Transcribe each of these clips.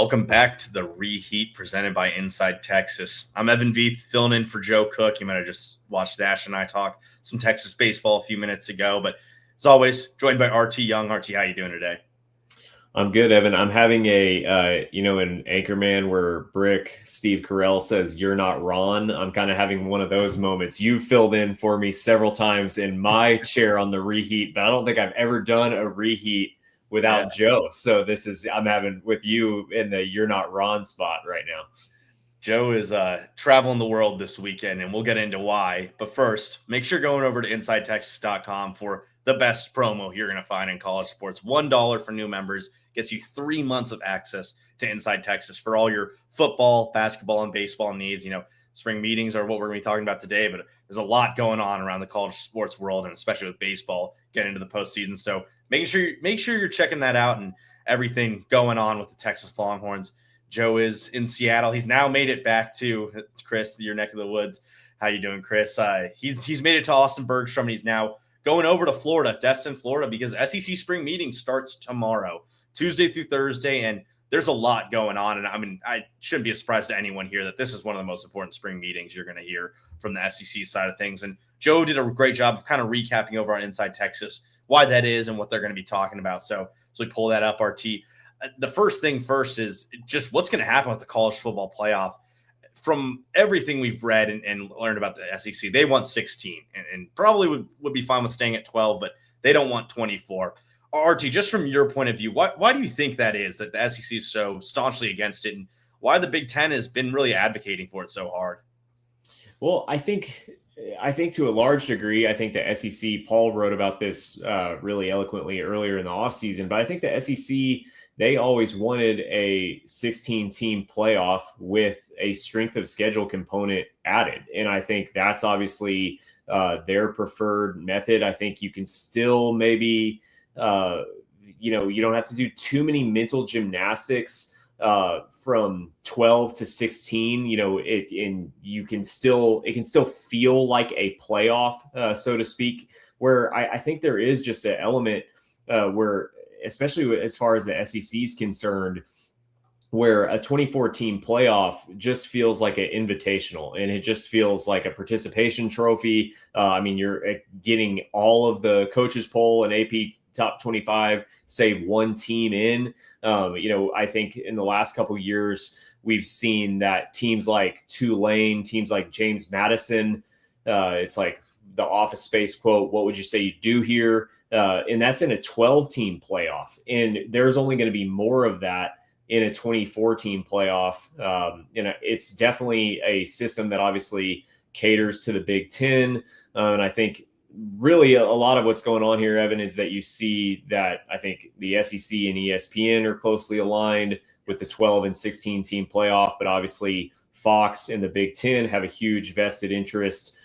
Welcome back to the Reheat presented by Inside Texas. I'm Evan Veith, filling in for Joe Cook. You might have just watched Dash and I talk some Texas baseball a few minutes ago, but as always, joined by RT Young. RT, how you doing today? I'm good, Evan. I'm having an Anchorman where Brick, Steve Carell says, "You're not Ron." I'm kind of having one of those moments. You filled in for me several times in my chair on the Reheat, but I don't think I've ever done a Reheat without Joe. So I'm having with you in the "You're not Ron" spot right now. Joe is traveling the world this weekend, and we'll get into why. But first, make sure going over to InsideTexas.com for the best promo you're going to find in college sports. $1 for new members gets you 3 months of access to Inside Texas for all your football, basketball, and baseball needs. You know, spring meetings are what we're going to be talking about today, but there's a lot going on around the college sports world, and especially with baseball getting into the postseason. So make sure you're checking that out and everything going on with the Texas Longhorns. Joe is in Seattle. He's now made it back to Chris, your neck of the woods. How you doing, Chris? He's made it to Austin Bergstrom, and he's now going over to Florida, Destin, Florida, because SEC spring meeting starts tomorrow, Tuesday through Thursday, and there's a lot going on. And I mean, I shouldn't be a surprise to anyone here that this is one of the most important spring meetings you're going to hear from the SEC side of things. And Joe did a great job of kind of recapping over on Inside Texas why that is and what they're going to be talking about. So we pull that up, RT. The first thing first is just what's going to happen with the college football playoff. From everything we've read and learned about the SEC, they want 16 and probably would be fine with staying at 12, but they don't want 24. RT, just from your point of view, why do you think that is, that the SEC is so staunchly against it, and why the Big Ten has been really advocating for it so hard? Well, I think to a large degree, I think the SEC, Paul wrote about this really eloquently earlier in the offseason, but I think the SEC, they always wanted a 16-team playoff with a strength of schedule component added. And I think that's obviously their preferred method. I think you can still maybe, you don't have to do too many mental gymnastics from 12 to 16, and it can still feel like a playoff, so to speak, where I think there is just an element where, especially as far as the SEC is concerned, where a 24-team playoff just feels like an invitational, and it just feels like a participation trophy. I mean, you're getting all of the coaches poll and AP top 25, save one team in. I think in the last couple of years, we've seen that teams like Tulane, teams like James Madison, it's like the Office Space quote, "What would you say you do here?" And that's in a 12-team playoff. And there's only going to be more of that in a 24-team playoff. It's definitely a system that obviously caters to the Big Ten. And I think really a lot of what's going on here, Evan, is that you see that I think the SEC and ESPN are closely aligned with the 12 and 16-team playoff. But obviously Fox and the Big Ten have a huge vested interest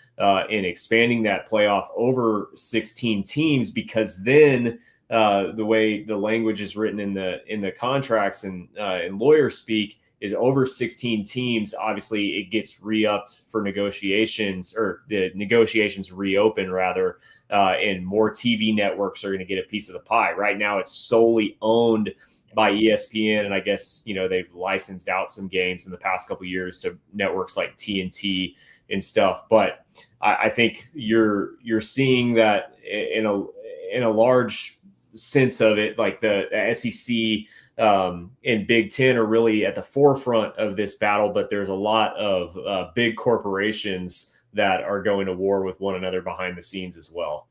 in expanding that playoff over 16 teams, because then the way the language is written in the contracts and in lawyer speak is over 16 teams. Obviously, it gets re-upped for negotiations, or the negotiations reopen rather, and more TV networks are going to get a piece of the pie. Right now, it's solely owned by ESPN, and I guess they've licensed out some games in the past couple of years to networks like TNT and stuff. But I think you're seeing that in a large sense of it, like the SEC and Big Ten are really at the forefront of this battle, but there's a lot of big corporations that are going to war with one another behind the scenes as well.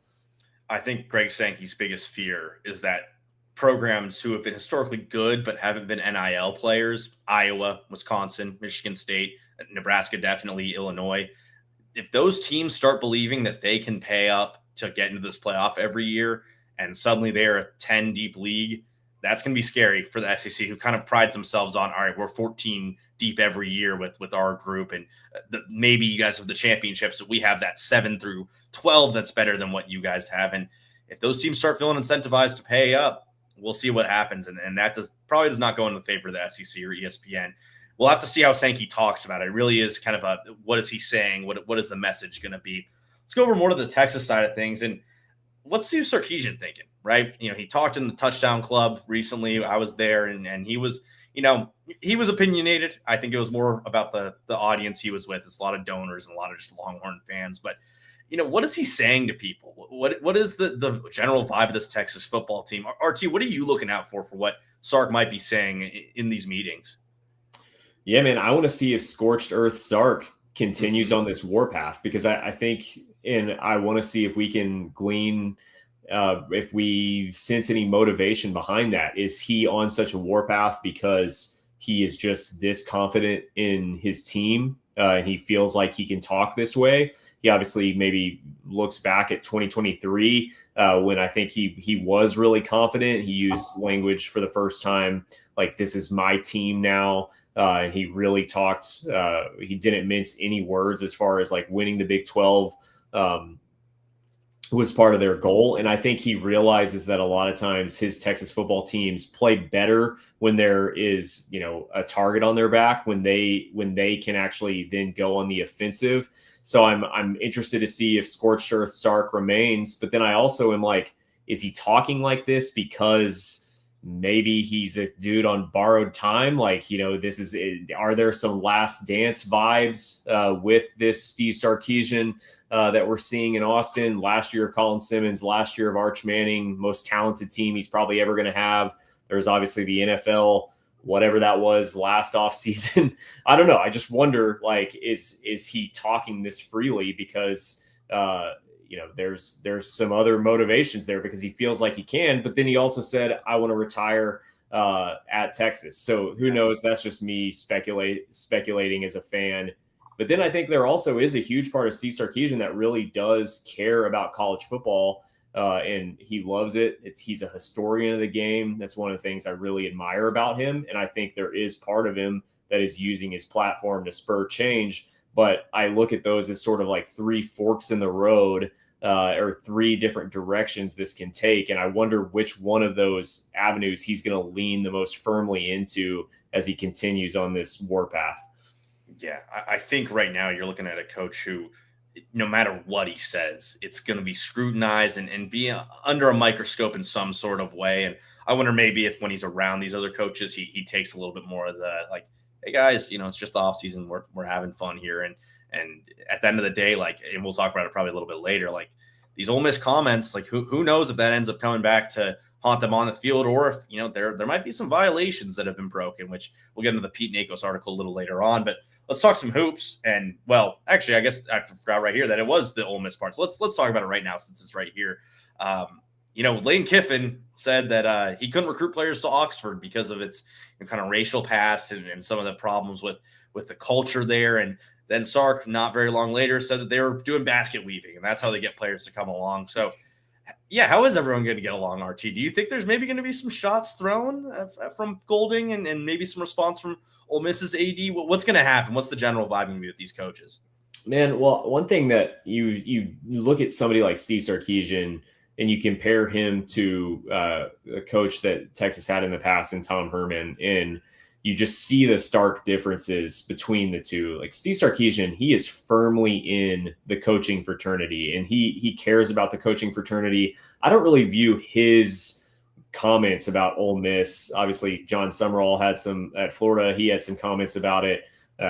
I think Greg Sankey's biggest fear is that programs who have been historically good but haven't been NIL players, Iowa, Wisconsin, Michigan State, Nebraska, definitely Illinois, if those teams start believing that they can pay up to get into this playoff every year, and suddenly they're a 10 deep league, that's going to be scary for the SEC, who kind of prides themselves on, all right, we're 14 deep every year with our group. And maybe you guys have the championships, but we have that 7 through 12 that's better than what you guys have. And if those teams start feeling incentivized to pay up, we'll see what happens. And that probably does not go in the favor of the SEC or ESPN. We'll have to see how Sankey talks about it. It really is kind of what is he saying? What is the message going to be? Let's go over more to the Texas side of things. And what's Steve Sarkisian thinking, right? He talked in the Touchdown Club recently. I was there, and he was he was opinionated. I think it was more about the audience he was with. It's a lot of donors and a lot of just Longhorn fans. But, what is he saying to people? What is the general vibe of this Texas football team? RT, what are you looking out for what Sark might be saying in these meetings? Yeah, man, I want to see if Scorched Earth Sark continues on this warpath, because I think, and I want to see if we can glean, if we sense any motivation behind that. Is he on such a warpath because he is just this confident in his team, and he feels like he can talk this way? He obviously maybe looks back at 2023 when I think he was really confident. He used language for the first time like, this is my team now. And he really talked, he didn't mince any words as far as like winning the Big 12 was part of their goal. And I think he realizes that a lot of times his Texas football teams play better when there is, a target on their back, when they can actually then go on the offensive. So I'm interested to see if Scorched Earth Sark remains. But then I also am like, is he talking like this because maybe he's a dude on borrowed time? Like, are there some Last Dance vibes with this Steve Sarkisian that we're seeing in Austin? Last year of Colin Simmons, last year of Arch Manning, most talented team he's probably ever going to have. There's obviously the NFL, whatever that was last offseason. I don't know. I just wonder, like, is he talking this freely because there's some other motivations there, because he feels like he can, but then he also said, I want to retire at Texas. So who knows? That's just me speculating as a fan. But then I think there also is a huge part of Steve Sarkisian that really does care about college football, and he loves it. He's a historian of the game. That's one of the things I really admire about him. And I think there is part of him that is using his platform to spur change. But I look at those as sort of like three forks in the road, or three different directions this can take. And I wonder which one of those avenues he's going to lean the most firmly into as he continues on this warpath. Yeah, I think right now you're looking at a coach who, no matter what he says, it's going to be scrutinized and be under a microscope in some sort of way. And I wonder maybe if when he's around these other coaches, he takes a little bit more of the, like, hey guys, it's just the offseason. We're having fun here. And at the end of the day, like, and we'll talk about it probably a little bit later, like these Ole Miss comments, like who knows if that ends up coming back to haunt them on the field, or if, there might be some violations that have been broken, which we'll get into the Pete Nakos article a little later on. But let's talk some hoops. And, well, actually, I guess I forgot right here that it was the Ole Miss part. So let's talk about it right now, since it's right here. Lane Kiffin said that he couldn't recruit players to Oxford because of its kind of racial past and some of the problems with the culture there. And then Sark, not very long later, said that they were doing basket weaving, and that's how they get players to come along. So, yeah, how is everyone going to get along, RT? Do you think there's maybe going to be some shots thrown from Golding and maybe some response from Ole Miss's AD? What's going to happen? What's the general vibe going to be with these coaches? Man, well, one thing that you look at somebody like Steve Sarkisian and you compare him to a coach that Texas had in the past, and Tom Herman, and you just see the stark differences between the two. Like Steve Sarkisian, he is firmly in the coaching fraternity, and he cares about the coaching fraternity. I don't really view his comments about Ole Miss. Obviously, John Summerall had some at Florida. He had some comments about it,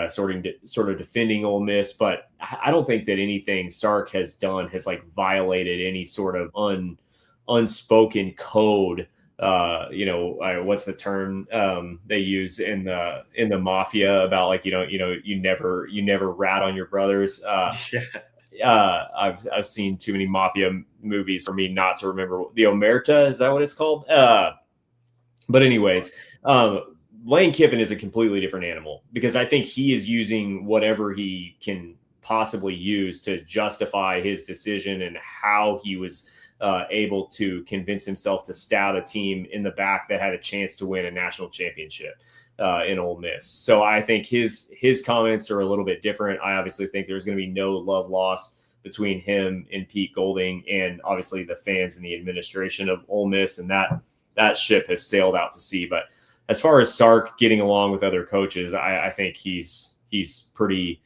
sort of defending Ole Miss. But I don't think that anything Sark has done has like violated any sort of unspoken code. What's the term they use in the mafia about, like, you never rat on your brothers. I've seen too many mafia movies for me not to remember the omerta. Is that what it's called? But anyways, Lane Kiffin is a completely different animal, because I think he is using whatever he can possibly use to justify his decision and how he was able to convince himself to stab a team in the back that had a chance to win a national championship in Ole Miss. So I think his comments are a little bit different. I obviously think there's going to be no love lost between him and Pete Golding, and obviously the fans and the administration of Ole Miss, and that ship has sailed out to sea. But as far as Sark getting along with other coaches, I think he's pretty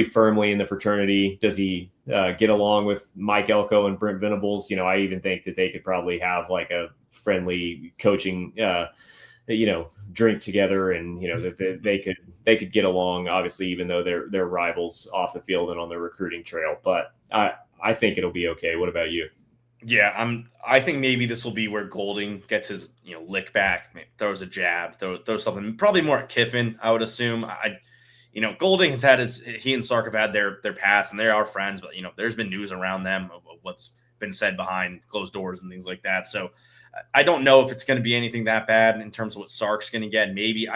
firmly in the fraternity. Does he get along with Mike Elko and Brent Venables? I even think that they could probably have like a friendly coaching drink together, and that they could get along, obviously, even though they're rivals off the field and on the recruiting trail. But I think it'll be okay. What about you? Yeah, I think maybe this will be where Golding gets his lick back, throws a jab, throws something probably more at Kiffin, I would assume. Golding has had he and Sark have had their past, and they are friends, but there's been news around them of what's been said behind closed doors and things like that. So I don't know if it's going to be anything that bad in terms of what Sark's going to get. Maybe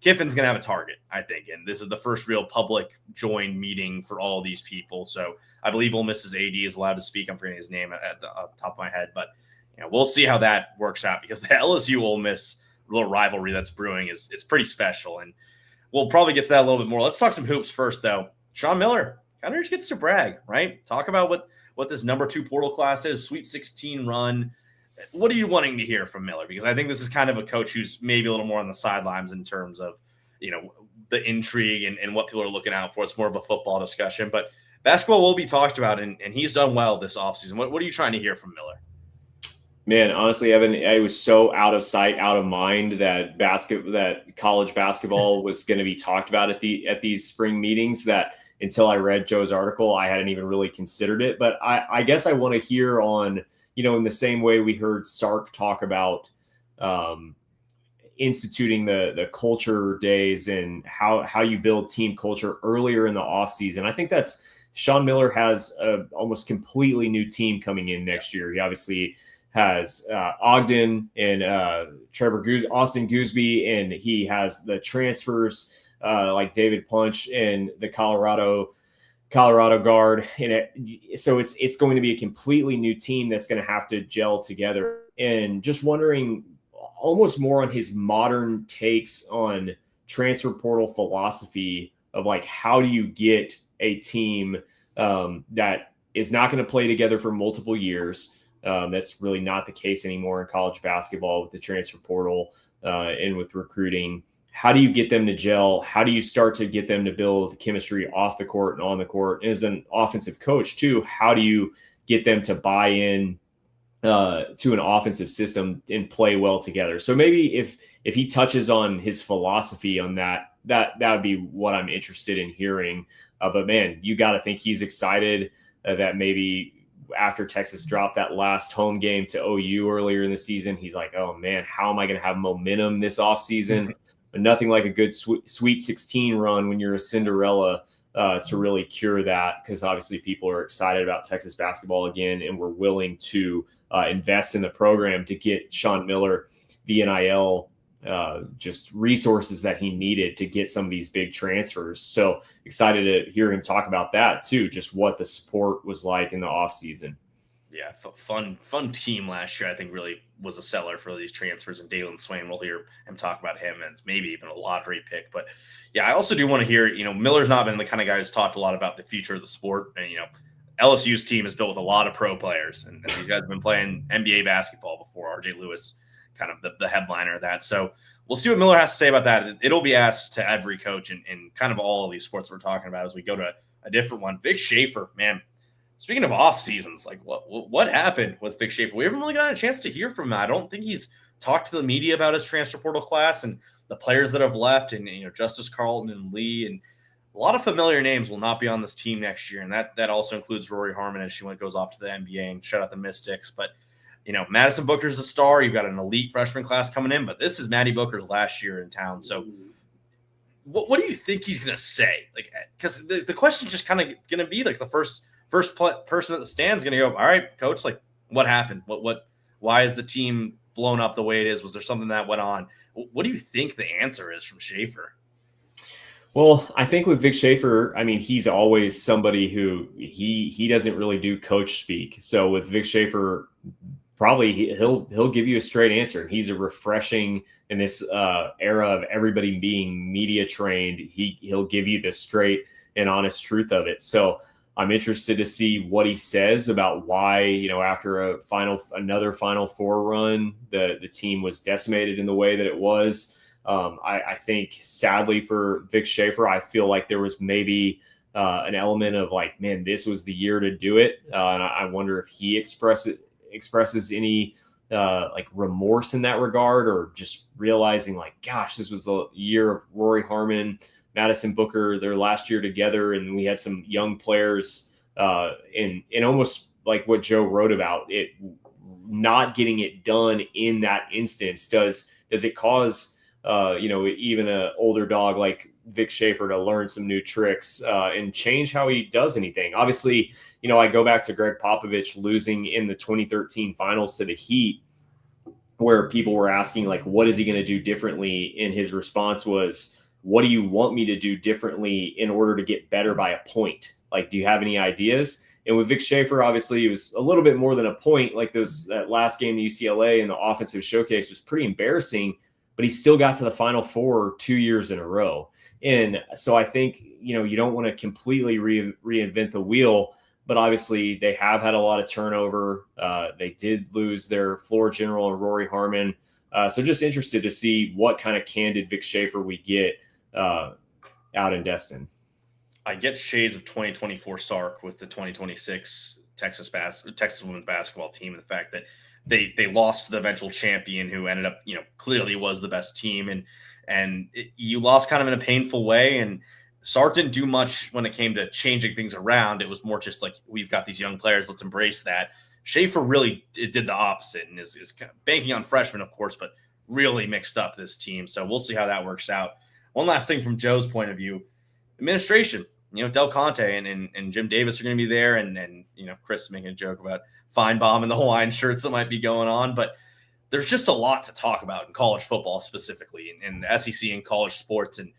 Kiffin's going to have a target, I think, and this is the first real public joint meeting for all of these people. So I believe Ole Miss's AD is allowed to speak. I'm forgetting his name at the top of my head, but we'll see how that works out, because the LSU Ole Miss little rivalry that's brewing is pretty special, and we'll probably get to that a little bit more. Let's talk some hoops first, though. Sean Miller kind of just gets to brag, right? Talk about what this number 2 portal class is, Sweet 16 run. What are you wanting to hear from Miller? Because I think this is kind of a coach who's maybe a little more on the sidelines in terms of, the intrigue and what people are looking out for. It's more of a football discussion, but basketball will be talked about, and he's done well this offseason. What are you trying to hear from Miller? Man, honestly, Evan, I was so out of sight, out of mind that college basketball was going to be talked about at these spring meetings, that until I read Joe's article, I hadn't even really considered it. But I guess I want to hear on, in the same way we heard Sark talk about instituting the culture days and how you build team culture earlier in the offseason. I think that's Sean Miller has a almost completely new team coming in next year. He obviously has Ogden and Austin Gooseby, and he has the transfers like David Punch and the Colorado guard. So it's going to be a completely new team that's going to have to gel together. And just wondering almost more on his modern takes on transfer portal philosophy of like, how do you get a team that is not going to play together for multiple years? That's really not the case anymore in college basketball with the transfer portal and with recruiting. How do you get them to gel? How do you start to get them to build chemistry off the court and on the court? And as an offensive coach too, how do you get them to buy in to an offensive system and play well together? So maybe if he touches on his philosophy on that would be what I'm interested in hearing. But man, you got to think he's excited that maybe after Texas dropped that last home game to OU earlier in the season, he's like, oh man, how am I going to have momentum this offseason? But nothing like a good Sweet 16 run when you're a Cinderella to really cure that, because obviously people are excited about Texas basketball again, and we're willing to invest in the program to get Sean Miller the NIL just resources that he needed to get some of these big transfers. So excited to hear him talk about that too, just what the support was like in the offseason. Yeah, fun team last year. I think really was a seller for these transfers, and Dalen Swain, we'll hear him talk about him as maybe even a lottery pick. But yeah, I also do want to hear, Miller's not been the kind of guy who's talked a lot about the future of the sport. And, LSU's team is built with a lot of pro players, and these guys have been playing NBA basketball before. RJ Lewis, kind of the headliner of that. So we'll see what Miller has to say about that. It'll be asked to every coach in kind of all of these sports we're talking about as we go to a different one. Vic Schaefer, man. Speaking of off seasons, like what happened with Vic Schaefer? We haven't really gotten a chance to hear from him. I don't think he's talked to the media about his transfer portal class and the players that have left, and Justice Carlton and Lee, and a lot of familiar names will not be on this team next year, and that also includes Rory Harmon as she goes off to the NBA, and shout out the Mystics. But Madison Booker's a star. You've got an elite freshman class coming in, but this is Maddie Booker's last year in town. So what do you think he's going to say? Like, because the question is just kind of going to be like the first person at the stand is going to go, all right, coach, like what happened? Why is the team blown up the way it is? Was there something that went on? What do you think the answer is from Schaefer? Well, I think with Vic Schaefer, I mean, he's always somebody who he doesn't really do coach speak. So with Vic Schaefer, probably he'll give you a straight answer. He's a refreshing in this era of everybody being media trained. He'll give you the straight and honest truth of it. So I'm interested to see what he says about why, after another Final Four run, the team was decimated in the way that it was. I think sadly for Vic Schaefer, I feel like there was maybe an element of like, man, this was the year to do it. And I wonder if he expresses any like remorse in that regard, or just realizing like, gosh, this was the year of Rory Harmon, Madison Booker, their last year together, and we had some young players in almost like what Joe wrote about it not getting it done in that instance. Does it cause even an older dog like Vic Schaefer to learn some new tricks and change how he does anything? Obviously, I go back to Greg Popovich losing in the 2013 finals to the Heat, where people were asking, like, what is he going to do differently? And his response was, what do you want me to do differently in order to get better by a point? Like, do you have any ideas? And with Vic Schaefer, obviously, it was a little bit more than a point. Like that last game to UCLA and the offensive showcase was pretty embarrassing, but he still got to the Final Four 2 years in a row. And so I think, you don't want to completely reinvent the wheel, but obviously they have had a lot of turnover. They did lose their floor general and Rory Harmon. So just interested to see what kind of candid Vic Schaefer we get out in Destin. I get shades of 2024 Sark with the 2026 Texas women's basketball team, and the fact that they lost to the eventual champion, who ended up, clearly was the best team, and you lost kind of in a painful way. And Sark didn't do much when it came to changing things around. It was more just like, we've got these young players, let's embrace that. Schaefer really did the opposite and is kind of banking on freshmen, of course, but really mixed up this team. So we'll see how that works out. One last thing from Joe's point of view, administration. Del Conte and Jim Davis are going to be there, and Chris making a joke about Feinbaum and the Hawaiian shirts that might be going on, but there's just a lot to talk about in college football specifically, in the SEC and college sports, and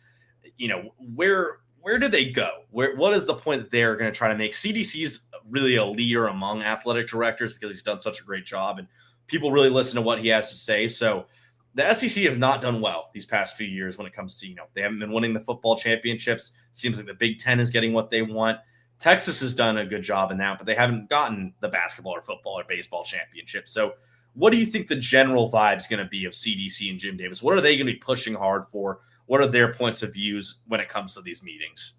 where do they go? What is the point that they're going to try to make? CDC's really a leader among athletic directors because he's done such a great job, and people really listen to what he has to say. So the SEC has not done well these past few years when it comes to, they haven't been winning the football championships. It seems like the Big Ten is getting what they want. Texas has done a good job in that, but they haven't gotten the basketball or football or baseball championship. So what do you think the general vibe is going to be of CDC and Jim Davis? What are they going to be pushing hard for? What are their points of views when it comes to these meetings?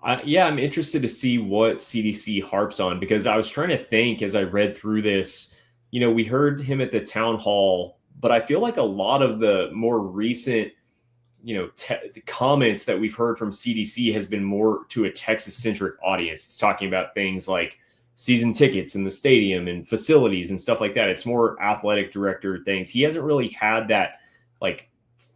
I'm interested to see what CDC harps on, because I was trying to think as I read through this, we heard him at the town hall, but I feel like a lot of the more recent, the comments that we've heard from CDC has been more to a Texas-centric audience. It's talking about things like season tickets in the stadium and facilities and stuff like that. It's more athletic director things. He hasn't really had that like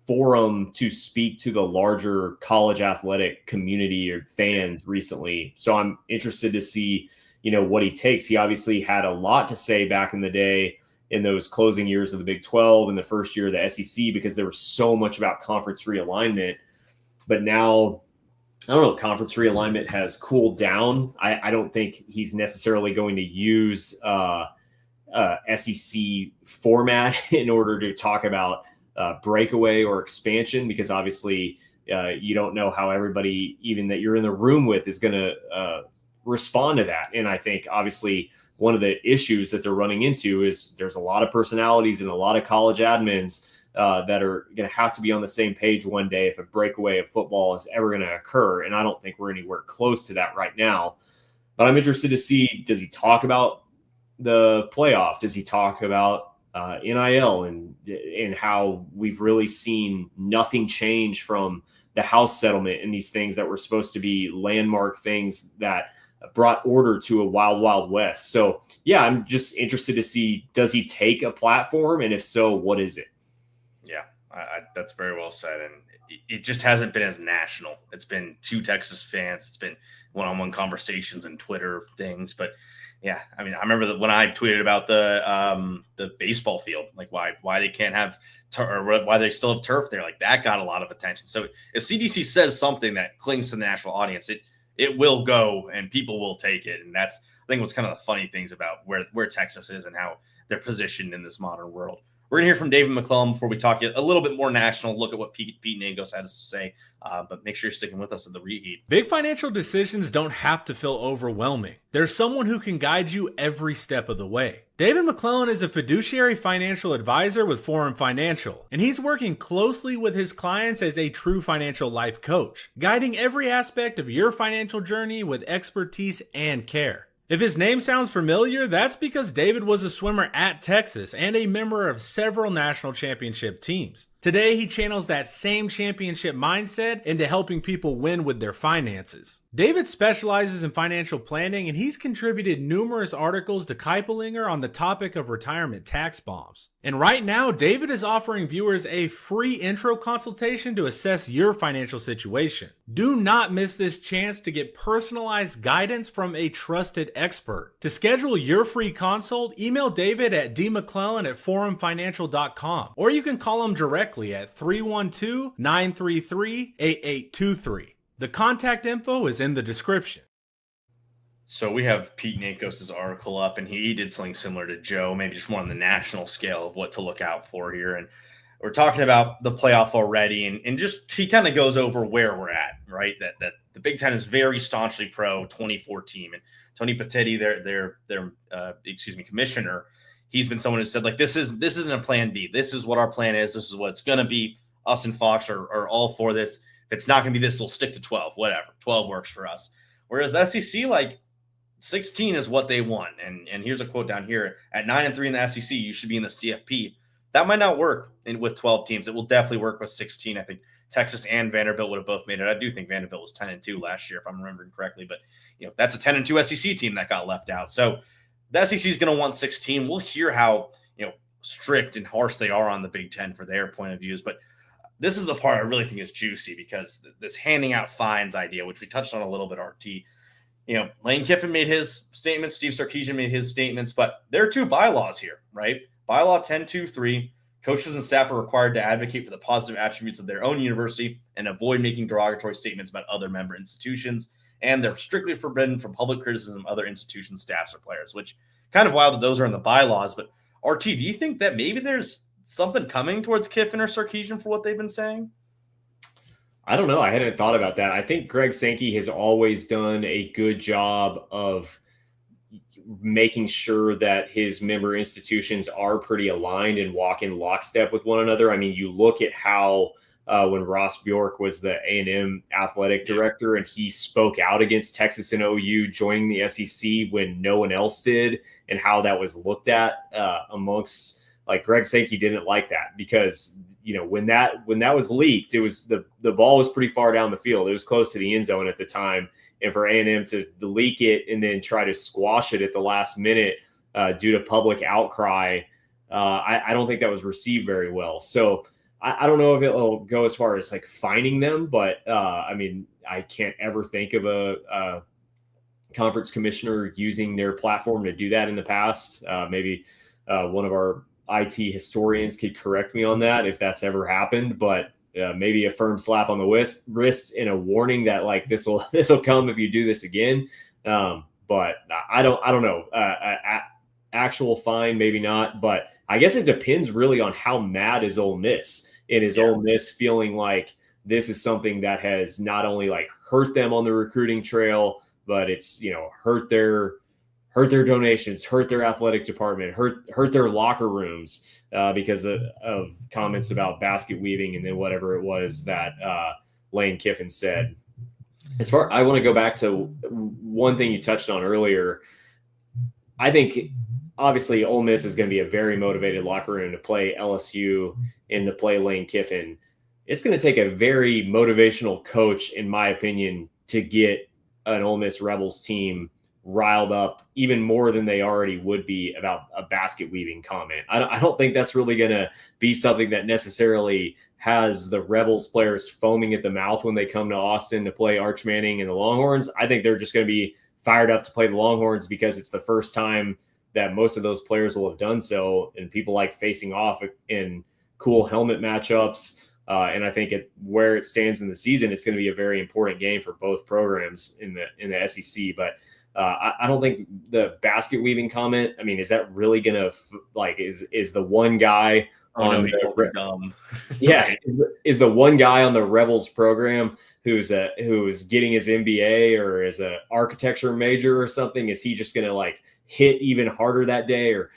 forum to speak to the larger college athletic community or fans recently. So I'm interested to see, what he takes. He obviously had a lot to say back in the day in those closing years of the Big 12 and the first year of the SEC, because there was so much about conference realignment. But now, I don't know, conference realignment has cooled down. I don't think he's necessarily going to use SEC format in order to talk about breakaway or expansion, because obviously you don't know how everybody, even that you're in the room with, is going to respond to that. And I think obviously one of the issues that they're running into is there's a lot of personalities and a lot of college admins that are going to have to be on the same page one day if a breakaway of football is ever going to occur. And I don't think we're anywhere close to that right now. But I'm interested to see, does he talk about the playoff? Does he talk about NIL and how we've really seen nothing change from the House settlement and these things that were supposed to be landmark things that brought order to a wild, wild west. So yeah, I'm just interested to see, does he take a platform? And if so, what is it? Yeah, that's very well said. And it just hasn't been as national. It's been two Texas fans. It's been one-on-one conversations and Twitter things. But yeah, I mean, I remember that when I tweeted about the baseball field, like why they can't have or why they still have turf there, like that got a lot of attention. So if CDC says something that clings to the national audience, it will go and people will take it. And that's, I think, what's kind of the funny things about where Texas is and how they're positioned in this modern world. We're going to hear from David McClellan before we talk a little bit more national, look at what Pete Nagos had to say. But make sure you're sticking with us at the Reheat. Big financial decisions don't have to feel overwhelming. There's someone who can guide you every step of the way. David McClellan is a fiduciary financial advisor with Forum Financial, and he's working closely with his clients as a true financial life coach, guiding every aspect of your financial journey with expertise and care. If his name sounds familiar, that's because David was a swimmer at Texas and a member of several national championship teams. Today, he channels that same championship mindset into helping people win with their finances. David specializes in financial planning, and he's contributed numerous articles to Kiplinger on the topic of retirement tax bombs. And right now, David is offering viewers a free intro consultation to assess your financial situation. Do not miss this chance to get personalized guidance from a trusted expert. To schedule your free consult, email David at dmcclellan@forumfinancial.com, or you can call him directly at 312-933-8823. The contact info is in the description. So we have Pete Nakos' article up, and he did something similar to Joe, maybe just more on the national scale of what to look out for here. And we're talking about the playoff already, and just he kind of goes over where we're at, right? That the Big Ten is very staunchly pro 24 team, and Tony Petitti, their commissioner, he's been someone who said, like, this isn't a plan B. This is what our plan is. This is what it's going to be. Us and Fox are all for this. If it's not going to be this, we'll stick to 12, whatever. 12 works for us. Whereas the SEC, like, 16 is what they want. And here's a quote down here. At 9-3 in the SEC, you should be in the CFP. That might not work with 12 teams. It will definitely work with 16. I think Texas and Vanderbilt would have both made it. I do think Vanderbilt was 10-2 last year, if I'm remembering correctly. But, that's a 10-2 SEC team that got left out. So the SEC is going to want 16. We'll hear how, strict and harsh they are on the Big Ten for their point of views. But this is the part I really think is juicy, because this handing out fines idea, which we touched on a little bit, RT, Lane Kiffin made his statements, Steve Sarkisian made his statements, but there are two bylaws here, right? Bylaw 10.2.3, coaches and staff are required to advocate for the positive attributes of their own university and avoid making derogatory statements about other member institutions. And they're strictly forbidden from public criticism of other institutions, staffs, or players, which kind of wild that those are in the bylaws. But RT, do you think that maybe there's something coming towards Kiffin or Sarkisian for what they've been saying? I don't know. I hadn't thought about that. I think Greg Sankey has always done a good job of making sure that his member institutions are pretty aligned and walk in lockstep with one another. I mean, you look at how when Ross Bjork was the A&M athletic director and he spoke out against Texas and OU joining the SEC when no one else did, and how that was looked at amongst, like, Greg Sankey didn't like that, because when that was leaked, it was the ball was pretty far down the field. It was close to the end zone at the time, and for A&M to leak it and then try to squash it at the last minute due to public outcry, I don't think that was received very well. So I don't know if it'll go as far as like fining them, but I mean, I can't ever think of a conference commissioner using their platform to do that in the past. Maybe one of our IT historians could correct me on that if that's ever happened, but maybe a firm slap on the wrist and a warning that, like, this will come if you do this again. But I don't know. Actual fine, maybe not, but I guess it depends really on how mad is Ole Miss, and is Ole Miss feeling like this is something that has not only like hurt them on the recruiting trail, but it's hurt their donations, hurt their athletic department, hurt their locker rooms because of comments about basket weaving and then whatever it was that Lane Kiffin said. I want to go back to one thing you touched on earlier. I think obviously Ole Miss is going to be a very motivated locker room to play LSU and to play Lane Kiffin. It's going to take a very motivational coach, in my opinion, to get an Ole Miss Rebels team riled up even more than they already would be about a basket weaving comment. I don't think that's really going to be something that necessarily has the Rebels players foaming at the mouth when they come to Austin to play Arch Manning and the Longhorns. I think they're just going to be fired up to play the Longhorns because it's the first time that most of those players will have done so, and people like facing off in cool helmet matchups. And I think where it stands in the season, it's going to be a very important game for both programs in the SEC. But I don't think the basket weaving comment, I mean, is that really going to is the one guy Oh no, on he called the him dumb. yeah, Right. is the one guy on the Rebels program who's getting his MBA or is a architecture major or something. Is he just going to like hit even harder that day or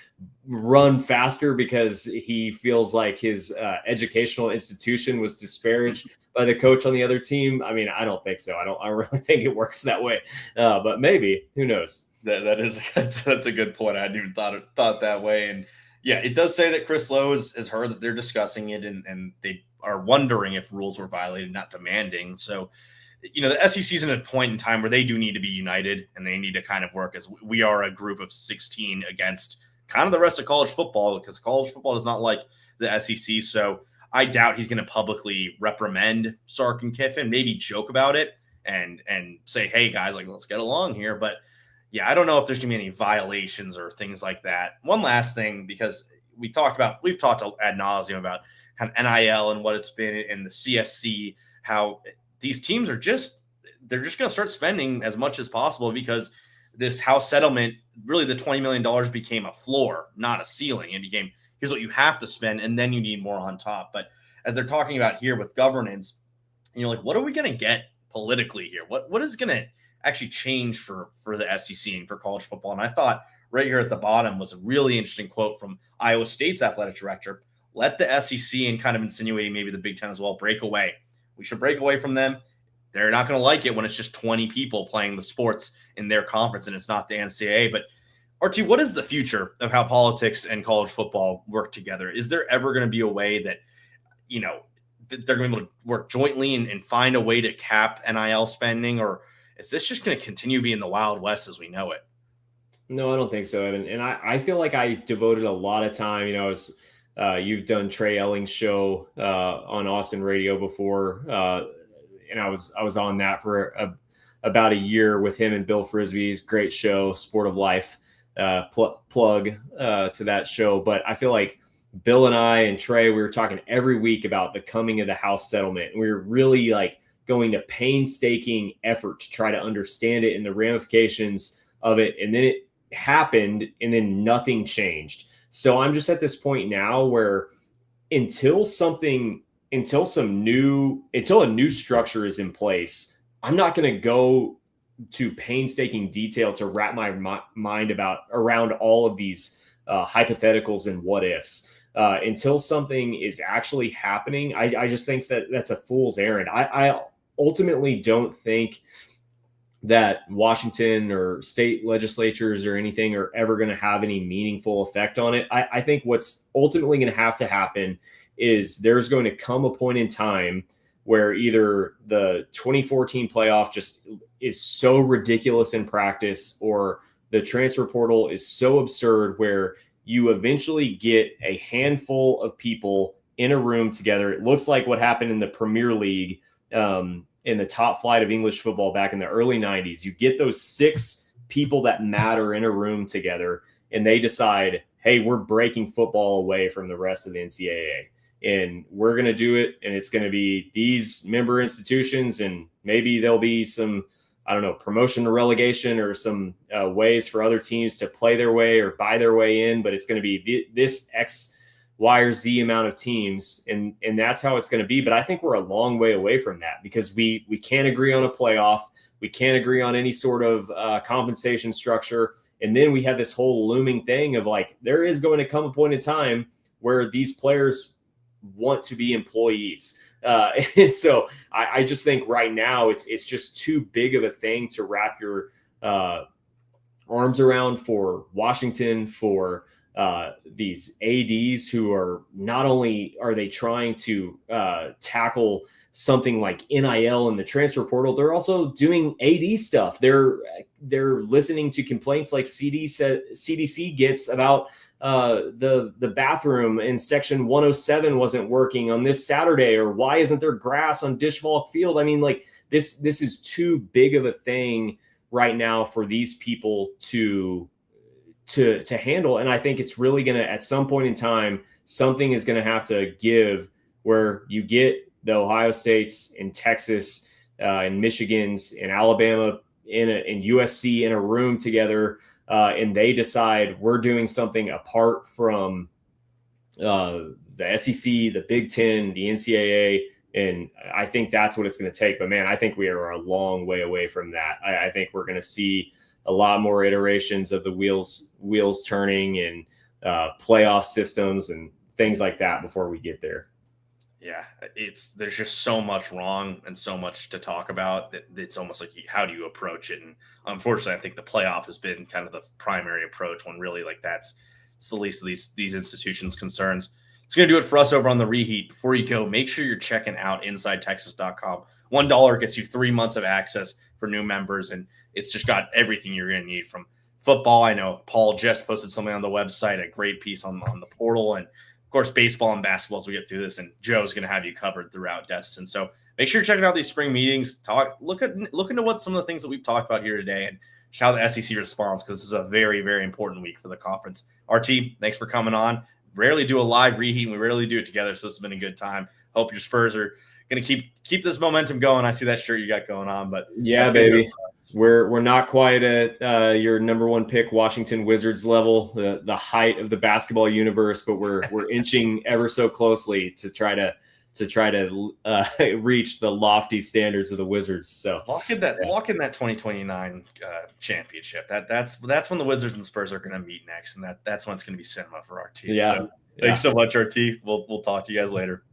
run faster because he feels like his educational institution was disparaged by the coach on the other team? I mean, I don't think so. I don't really think it works that way. But maybe, who knows? That is that's a good point. I hadn't even thought that way. And yeah, it does say that Chris Lowe has heard that they're discussing it and they are wondering if rules were violated, not demanding. So, the SEC is in a point in time where they do need to be united and they need to kind of work as we are a group of 16 against kind of the rest of college football, because college football is not like the SEC. So I doubt he's going to publicly reprimand Sark and Kiffin, maybe joke about it and say, hey guys, like, let's get along here. But yeah, I don't know if there's going to be any violations or things like that. One last thing, because we've talked ad nauseum about kind of NIL and what it's been in the CSC, how these teams they're just going to start spending as much as possible because this house settlement, really the $20 million became a floor, not a ceiling. It became, here's what you have to spend, and then you need more on top. But as they're talking about here with governance, like, what are we going to get politically here? What is going to actually change for the SEC and for college football? And I thought right here at the bottom was a really interesting quote from Iowa State's athletic director. Let the SEC, and kind of insinuating maybe the Big Ten as well, break away. We should break away from them. They're not going to like it when it's just 20 people playing the sports in their conference and it's not the NCAA. But RT, what is the future of how politics and college football work together? Is there ever going to be a way that, they're going to be able to work jointly and find a way to cap NIL spending? Or is this just going to continue being the Wild West as we know it? No, I don't think so, Evan. And I feel like I devoted a lot of time, you've done Trey Elling's show on Austin Radio before, and I was on that for about a year with him and Bill Frisbee's great show, Sport of Life. Plug to that show. But I feel like Bill and I and Trey, we were talking every week about the coming of the house settlement. We were really like going to painstaking effort to try to understand it and the ramifications of it. And then it happened and then nothing changed. So I'm just at this point now where until a new structure is in place, I'm not going to go to painstaking detail to wrap my mind around all of these hypotheticals and what ifs. Until something is actually happening, I just think that's a fool's errand. I ultimately don't think that Washington or state legislatures or anything are ever going to have any meaningful effect on it. I think what's ultimately going to happen is there's going to come a point in time where either the 2014 playoff just is so ridiculous in practice or the transfer portal is so absurd where you eventually get a handful of people in a room together. It looks like what happened in the Premier League in the top flight of English football back in the early 90s. You get those 6 people that matter in a room together and they decide, hey, we're breaking football away from the rest of the NCAA. And we're going to do it. And it's going to be these member institutions. And maybe there'll be some, promotion to relegation or some ways for other teams to play their way or buy their way in. But it's going to be this X, Y, or Z amount of teams. And that's how it's going to be. But I think we're a long way away from that because we can't agree on a playoff. We can't agree on any sort of compensation structure. And then we have this whole looming thing of like, there is going to come a point in time where these players want to be employees. And so I just think right now it's just too big of a thing to wrap your arms around for Washington, for these ADs who are not only are they trying to tackle something like NIL in the transfer portal, they're also doing AD stuff. They're listening to complaints like CDC gets about the bathroom in section 107 wasn't working on this Saturday, or why isn't there grass on Dishvalk Field? I mean, like this is too big of a thing right now for these people to handle. And I think it's really going to, at some point in time, something is going to have to give where you get the Ohio States and Texas and Michigans and Alabama and USC in a room together. And they decide we're doing something apart from the SEC, the Big Ten, the NCAA. And I think that's what it's going to take. But man, I think we are a long way away from that. I think we're going to see a lot more iterations of the wheels turning and playoff systems and things like that before we get there. Yeah, there's just so much wrong and so much to talk about that it's almost like how do you approach it? And unfortunately, I think the playoff has been kind of the primary approach when really like it's the least of these institutions' concerns. It's going to do it for us over on the Reheat. Before you go, make sure you're checking out InsideTexas.com. $1 gets you 3 months of access for new members, and it's just got everything you're going to need from football. I know Paul just posted something on the website, a great piece on the portal, and of course, baseball and basketball as we get through this, and Joe's going to have you covered throughout, Destin. So make sure you're checking out these spring meetings. Look into what some of the things that we've talked about here today and just how the SEC responds, because this is a very, very important week for the conference. RT, thanks for coming on. Rarely do a live Reheat, and we rarely do it together, so it's been a good time. Hope your Spurs are going to keep this momentum going. I see that shirt you got going on, but yeah, baby. We're not quite at your number one pick Washington Wizards level, the height of the basketball universe, but we're inching ever so closely to try to reach the lofty standards of the Wizards. So lock in that 2029 championship. That's when the Wizards and Spurs are going to meet next, and that's when it's going to be cinema for RT. Yeah. So thanks so much, RT. We'll talk to you guys later.